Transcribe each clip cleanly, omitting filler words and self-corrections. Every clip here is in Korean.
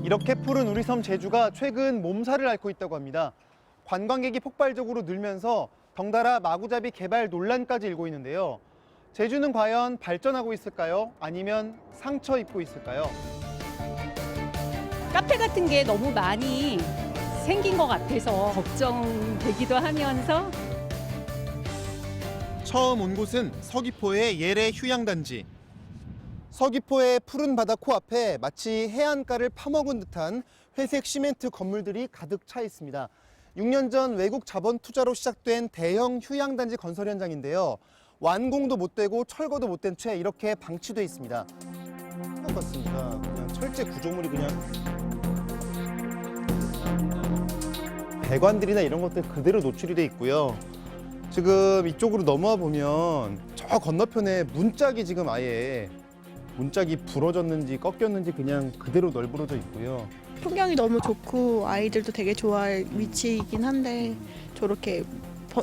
이렇게 푸른 우리 섬 제주가 최근 몸살을 앓고 있다고 합니다. 관광객이 폭발적으로 늘면서 덩달아 마구잡이 개발 논란까지 일고 있는데요. 제주는 과연 발전하고 있을까요? 아니면 상처 입고 있을까요? 카페 같은 게 너무 많이 생긴 것 같아서 걱정되기도 하면서 처음 온 곳은 서귀포의 예래 휴양단지. 서귀포의 푸른 바다 코앞에 마치 해안가를 파먹은 듯한 회색 시멘트 건물들이 가득 차 있습니다. 6년 전 외국 자본 투자로 시작된 대형 휴양단지 건설 현장인데요. 완공도 못 되고 철거도 못 된 채 이렇게 방치돼 있습니다. 같습니다. 그냥 철제 구조물이 그냥 배관들이나 이런 것들 그대로 노출이 돼 있고요. 지금 이쪽으로 넘어와 보면 저 건너편에 문짝이 지금 아예 문짝이 부러졌는지 꺾였는지 그냥 그대로 널브러져 있고요. 풍경이 너무 좋고 아이들도 되게 좋아할 위치이긴 한데 저렇게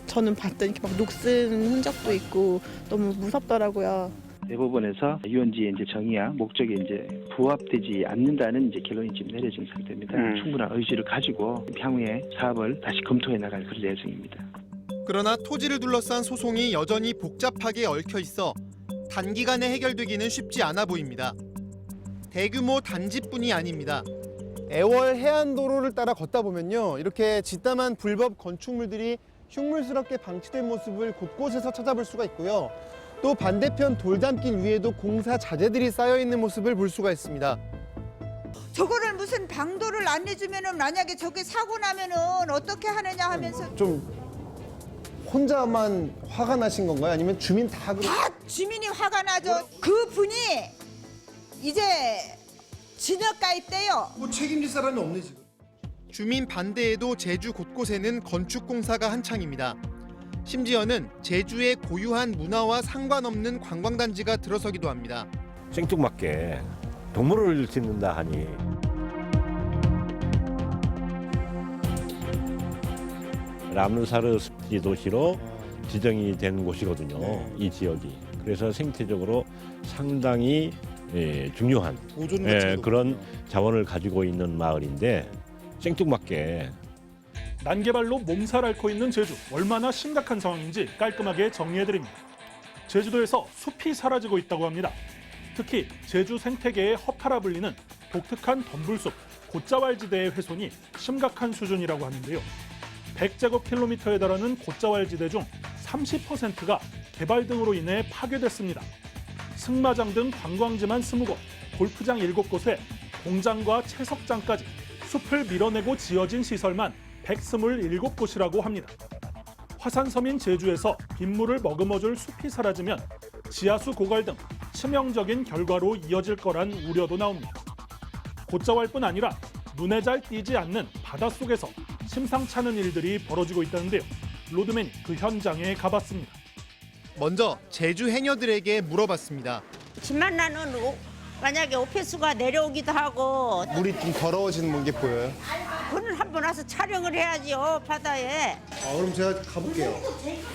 저는 봤더니 이렇게 막 녹슨 흔적도 있고 너무 무섭더라고요. 대법원에서 유원지의 이제 정의와 목적에 이제 부합되지 않는다는 이제 결론이 지금 내려진 상태입니다. 충분한 의지를 가지고 향후에 사업을 다시 검토해 나갈 그런 예정입니다. 그러나 토지를 둘러싼 소송이 여전히 복잡하게 얽혀 있어 단기간에 해결되기는 쉽지 않아 보입니다. 대규모 단지뿐이 아닙니다. 애월 해안도로를 따라 걷다 보면요, 이렇게 짓담한 불법 건축물들이 흉물스럽게 방치된 모습을 곳곳에서 찾아볼 수가 있고요. 또 반대편 돌담길 위에도 공사 자재들이 쌓여 있는 모습을 볼 수가 있습니다. 저거를 무슨 방도를 안 내주면은 만약에 저게 사고 나면은 어떻게 하느냐 하면서 좀 혼자만 화가 나신 건가요? 아니면 주민 다 주민이 화가 나죠. 그 분이 이제 진흙가 있대요. 뭐 책임질 사람이 없네 지금. 주민 반대에도 제주 곳곳에는 건축 공사가 한창입니다. 심지어는 제주의 고유한 문화와 상관없는 관광단지가 들어서기도 합니다. 생뚱맞게 동물을 짓는다 하니 라문사르 습지 도시로 지정이 된 곳이거든요. 이 지역이. 그래서 생태적으로 상당히 중요한 그런 자원을 가지고 있는 마을인데 생뚱맞게 난개발로 몸살 앓고 있는 제주, 얼마나 심각한 상황인지 깔끔하게 정리해드립니다. 제주도에서 숲이 사라지고 있다고 합니다. 특히 제주 생태계의 허파라 불리는 독특한 덤불숲, 곶자왈지대의 훼손이 심각한 수준이라고 하는데요. 100제곱킬로미터에 달하는 곶자왈지대 중 30%가 개발 등으로 인해 파괴됐습니다. 승마장 등 관광지만 20곳, 골프장 7곳에 공장과 채석장까지 숲을 밀어내고 지어진 시설만 127곳이라고 합니다. 화산섬인 제주에서 빗물을 머금어줄 숲이 사라지면 지하수 고갈 등 치명적인 결과로 이어질 거란 우려도 나옵니다. 곶자왈뿐 아니라 눈에 잘 띄지 않는 바닷속에서 심상찮은 일들이 벌어지고 있다는데요. 로드맨이 그 현장에 가봤습니다. 먼저 제주 해녀들에게 물어봤습니다. 집만 나는 만약에 오페수가 내려오기도 하고 물이 좀 더러워지는 게 보여요? 그는 한번 와서 촬영을 해야지요 바다에. 그럼 제가 가볼게요.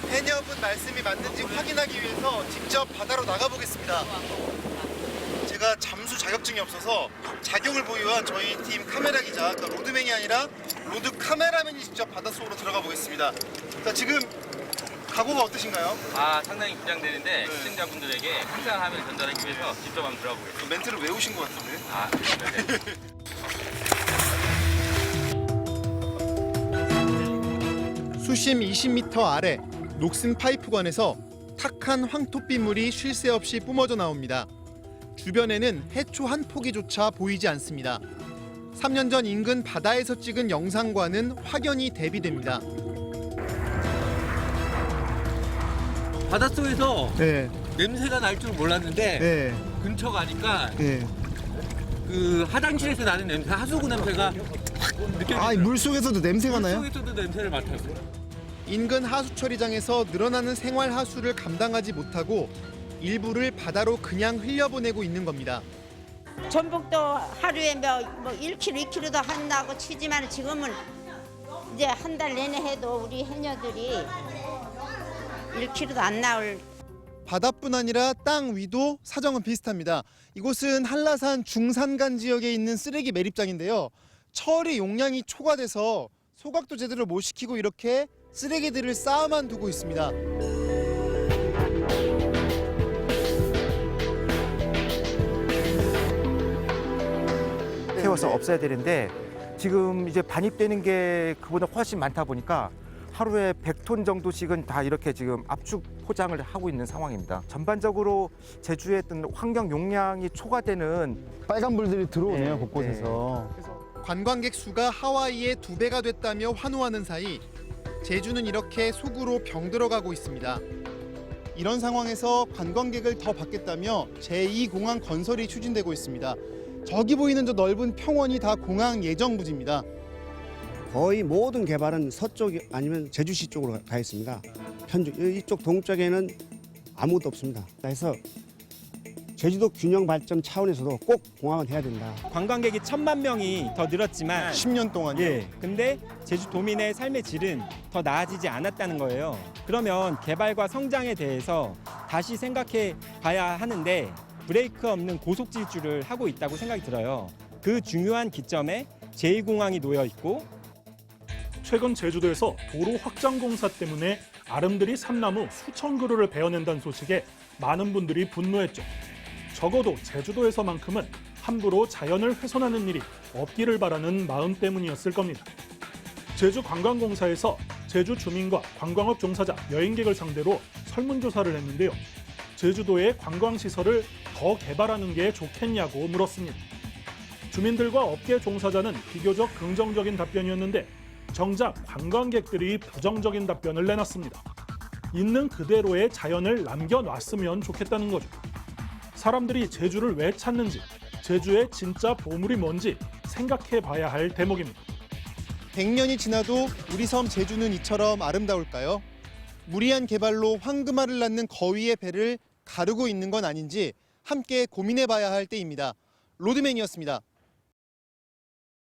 해녀분 말씀이 맞는지 확인하기 위해서 직접 바다로 나가보겠습니다. 제가 잠수 자격증이 없어서 자격을 보유한 저희 팀 카메라 기자, 그러니까 로드맨이 아니라 로드 카메라맨이 직접 바닷속으로 들어가 보겠습니다. 자, 지금 각오가 어떠신가요? 상당히 긴장되는데 시청자분들에게 항상 화면을 전달하기 위해서 직접 한번 들어보겠습니다. 멘트를 외우신 것 같은데. 네. 수심 20m 아래 녹슨 파이프관에서 탁한 황토빗물이 쉴 새 없이 뿜어져 나옵니다. 주변에는 해초 한 포기조차 보이지 않습니다. 3년 전 인근 바다에서 찍은 영상과는 확연히 대비됩니다. 바닷속에서 냄새가 날 줄 몰랐는데 근처 가니까 그 화장실에서 나는 냄새, 하수구 냄새가 확 느껴지더라고요. 물속에서도 냄새가 나요? 물속에서도 냄새를 맡았어요. 인근 하수처리장에서 늘어나는 생활 하수를 감당하지 못하고 일부를 바다로 그냥 흘려보내고 있는 겁니다. 전복도 하루에 뭐 1kg, 2kg도 한다고 치지만 지금은 이제 한 달 내내 해도 우리 해녀들이 1kg도 안 나올. 바다뿐 아니라 땅 위도 사정은 비슷합니다. 이곳은 한라산 중산간 지역에 있는 쓰레기 매립장인데요. 처리 용량이 초과돼서 소각도 제대로 못 시키고 이렇게 쓰레기들을 쌓아만 두고 있습니다. 태워서 없애야 되는데 지금 이제 반입되는 게 그보다 훨씬 많다 보니까 하루에 100톤 정도씩은 다 이렇게 지금 압축 포장을 하고 있는 상황입니다. 전반적으로 제주의 어떤 환경 용량이 초과되는 빨간 불들이 들어오네요, 네, 곳곳에서. 관광객 수가 하와이의 2배가 됐다며 환호하는 사이 제주는 이렇게 속으로 병들어가고 있습니다. 이런 상황에서 관광객을 더 받겠다며 제2공항 건설이 추진되고 있습니다. 저기 보이는 저 넓은 평원이 다 공항 예정 부지입니다. 거의 모든 개발은 서쪽 아니면 제주시 쪽으로 가 있습니다. 이쪽 동쪽에는 아무것도 없습니다. 그래서 제주도 균형 발전 차원에서도 꼭 공항은 해야 된다. 관광객이 1,000만 명이 더 늘었지만 10년 동안요? 예, 근데 제주 도민의 삶의 질은 더 나아지지 않았다는 거예요. 그러면 개발과 성장에 대해서 다시 생각해 봐야 하는데 브레이크 없는 고속 질주를 하고 있다고 생각이 들어요. 그 중요한 기점에 제2공항이 놓여 있고 최근 제주도에서 도로 확장 공사 때문에 아름드리 삼나무 수천 그루를 베어낸다는 소식에 많은 분들이 분노했죠. 적어도 제주도에서만큼은 함부로 자연을 훼손하는 일이 없기를 바라는 마음 때문이었을 겁니다. 제주관광공사에서 제주 주민과 관광업 종사자, 여행객을 상대로 설문조사를 했는데요. 제주도의 관광시설을 더 개발하는 게 좋겠냐고 물었습니다. 주민들과 업계 종사자는 비교적 긍정적인 답변이었는데 정작 관광객들이 부정적인 답변을 내놨습니다. 있는 그대로의 자연을 남겨놨으면 좋겠다는 거죠. 사람들이 제주를 왜 찾는지, 제주의 진짜 보물이 뭔지 생각해 봐야 할 대목입니다. 100년이 지나도 우리 섬 제주는 이처럼 아름다울까요? 무리한 개발로 황금알을 낳는 거위의 배를 가르고 있는 건 아닌지 함께 고민해 봐야 할 때입니다. 로드맨이었습니다.